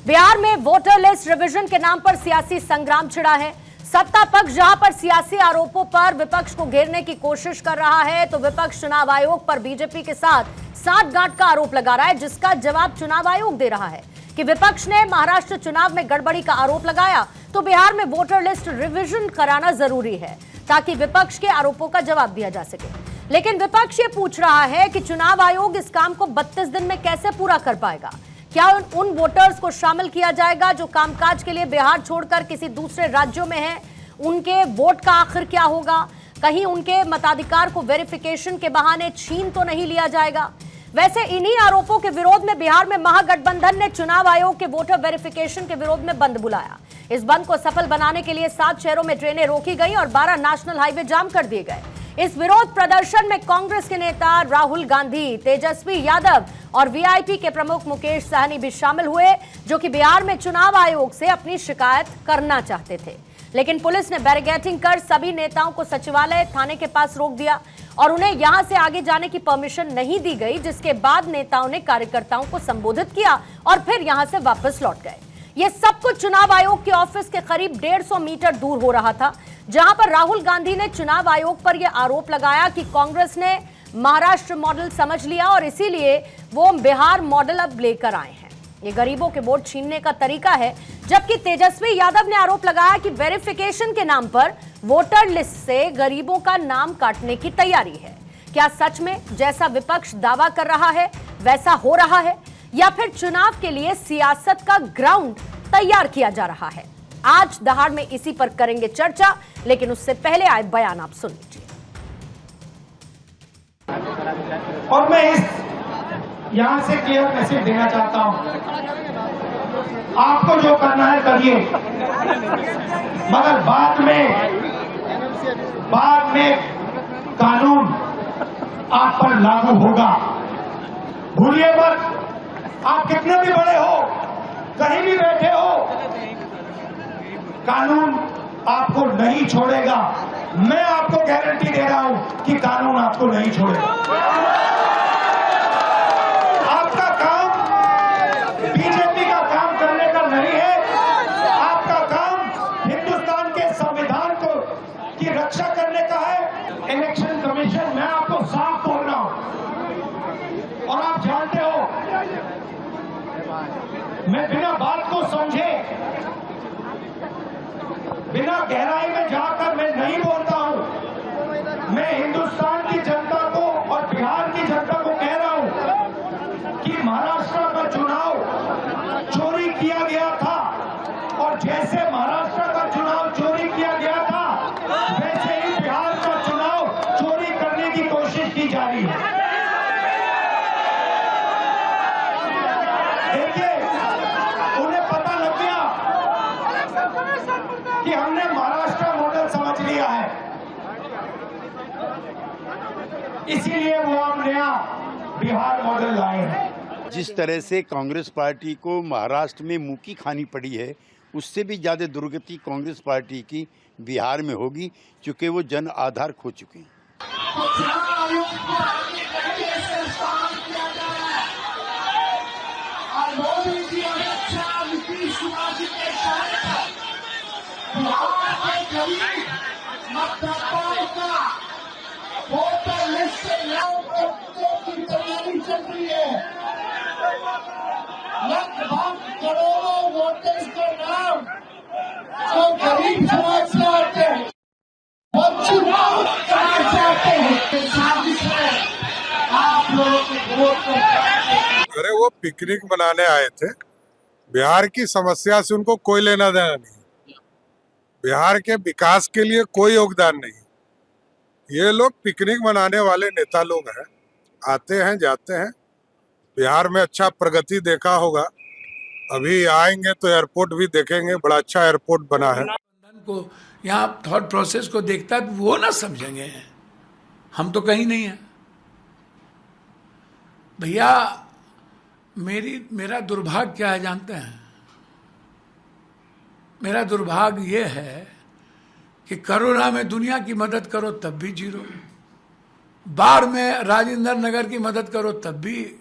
बिहार में voter list revision के नाम पर सियासी संग्राम छिड़ा है। सत्ता पक्ष जहां पर सियासी आरोपों पर विपक्ष को घेरने की कोशिश कर रहा है, तो विपक्ष चुनाव आयोग पर बीजेपी के साथ सांठगांठ का आरोप लगा रहा है, जिसका जवाब चुनाव आयोग दे रहा है कि विपक्ष ने महाराष्ट्र चुनाव में गड़बड़ी का आरोप लगाया तो बिहार में वोटर लिस्ट रिवीजन कराना जरूरी है ताकि विपक्ष के आरोपों का जवाब दिया जा सके। लेकिन विपक्ष ये पूछ रहा है कि चुनाव आयोग इस काम को 32 दिन में कैसे पूरा कर पाएगा। क्या उन वोटर्स को शामिल किया जाएगा जो कामकाज के लिए बिहार छोड़कर किसी दूसरे राज्यों में हैं? उनके वोट का आखिर क्या होगा? कहीं उनके मताधिकार को वेरिफिकेशन के बहाने छीन तो नहीं लिया जाएगा? वैसे इन्हीं आरोपों के विरोध में बिहार में महागठबंधन ने चुनाव आयोग के वोटर वेरिफिकेशन के विरोध में बंद बुलाया। इस बंद को सफल बनाने के लिए 7 शहरों में ट्रेनें रोकी गई और 12 नेशनल हाईवे जाम कर दिए गए। इस विरोध प्रदर्शन में कांग्रेस के नेता राहुल गांधी, तेजस्वी यादव और वीआईपी के प्रमुख मुकेश सहनी भी शामिल हुए, जो कि बिहार में चुनाव आयोग से अपनी शिकायत करना चाहते थे। लेकिन पुलिस ने बैरिकेडिंग कर सभी नेताओं को सचिवालय थाने के पास रोक दिया और उन्हें यहां से आगे जाने की परमिशन नहीं दी गई, जिसके बाद नेताओं ने कार्यकर्ताओं को संबोधित किया और फिर यहां से वापस लौट गए। यह सब कुछ चुनाव आयोग के ऑफिस के करीब 150 मीटर दूर हो रहा था, जहां पर राहुल गांधी ने चुनाव आयोग पर यह आरोप लगाया कि कांग्रेस ने महाराष्ट्र मॉडल समझ लिया और इसीलिए वो बिहार मॉडल अब लेकर आए हैं। ये गरीबों के वोट छीनने का तरीका है। जबकि तेजस्वी यादव ने आरोप लगाया कि वेरिफिकेशन के नाम पर वोटर लिस्ट से गरीबों का नाम काटने की तैयारी है। क्या सच में जैसा विपक्ष दावा कर रहा है वैसा हो रहा है, या फिर चुनाव के लिए सियासत का ग्राउंड तैयार किया जा रहा है? आज दहाड़ में इसी पर करेंगे चर्चा, लेकिन उससे पहले आए बयान आप सुन लीजिए। और मैं इस यहां से क्लियर मैसेज देना चाहता हूं, आपको जो करना है करिए, मगर बाद में कानून आप पर लागू होगा। भूलिए मत, आप कितने भी बड़े हो, कहीं भी बैठे हो, कानून आपको नहीं छोड़ेगा। मैं आपको गारंटी दे रहा हूं कि कानून आपको नहीं छोड़ेगा। आपका काम बीजेपी का काम करने का नहीं है, आपका काम हिंदुस्तान के संविधान को की रक्षा करने का है। इलेक्शन कमीशन, मैं आपको साफ बोल रहा हूं और आप जानते हो, मैं बिना बात को समझे, बिना गहराई में जाकर मैं नहीं बोलता हूं। मैं हिंदुस्तान की जनता को और बिहार की जनता को कह रहा हूं कि महाराष्ट्र का चुनाव चोरी किया गया था और जैसे महाराष्ट्र का चुनाव चोरी किया गया था, वैसे ही बिहार का चुनाव चोरी करने की कोशिश की जा रही है। देखिए, उन्हें पता लग गया कि हमने महाराष्ट्र मॉडल समझ लिया है, इसीलिए वो हम नया बिहार मॉडल लाए हैं। जिस तरह से कांग्रेस पार्टी को महाराष्ट्र में मुंह खानी पड़ी है, उससे भी ज्यादा दुर्गति कांग्रेस पार्टी की बिहार में होगी, क्योंकि वो जन आधार खो चुके हैं। वोटर लिस्ट से की तैयारी चल रही है। लगभग करोड़ों वोटर्स के नाम जो गरीब समाज से आते हैं, वो चुनाव करना चाहते हैं, साजिश है आप लोगों के वोट को। अरे वो पिकनिक मनाने आए थे, बिहार की समस्या से उनको कोई लेना देना नहीं, बिहार के विकास के लिए कोई योगदान नहीं। ये लोग पिकनिक मनाने वाले नेता लोग हैं, आते हैं जाते हैं। बिहार में अच्छा प्रगति देखा होगा, अभी आएंगे तो एयरपोर्ट भी देखेंगे, बड़ा अच्छा एयरपोर्ट बना है। को यहाँ थॉट प्रोसेस को देखता है, वो ना समझेंगे, हम तो कहीं नहीं है भैया। मेरा दुर्भाग्य क्या है जानते हैं? मेरा दुर्भाग्य ये है कि कोरोना में दुनिया की मदद करो तब भी जीरो, बाढ़ में राजेंद्र नगर की मदद करो तब भी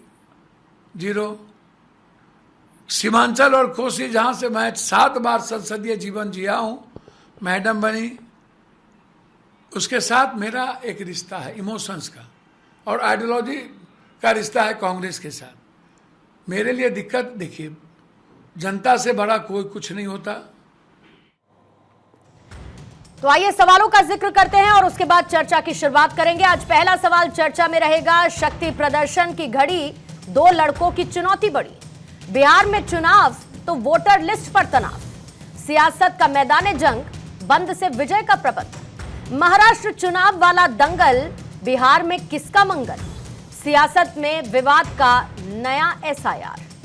जीरो, सीमांचल और कोसी, जहां से मैं 7 बार संसदीय जीवन जिया हूं, मैडम बनी, उसके साथ मेरा एक रिश्ता है इमोशंस का, और आइडियोलॉजी का रिश्ता है कांग्रेस के साथ। मेरे लिए दिक्कत, देखिए, जनता से बड़ा कोई कुछ नहीं होता। तो आइए सवालों का जिक्र करते हैं और उसके बाद चर्चा की शुरुआत करेंगे। आज पहला सवाल चर्चा में रहेगा, शक्ति प्रदर्शन की घड़ी, 2 लड़कों की चुनौती बढ़ी। बिहार में चुनाव तो वोटर लिस्ट पर तनाव, सियासत का मैदान जंग, बंद से विजय का प्रबंध। महाराष्ट्र चुनाव वाला दंगल, बिहार में किसका मंगल? सियासत में विवाद का नया SIR।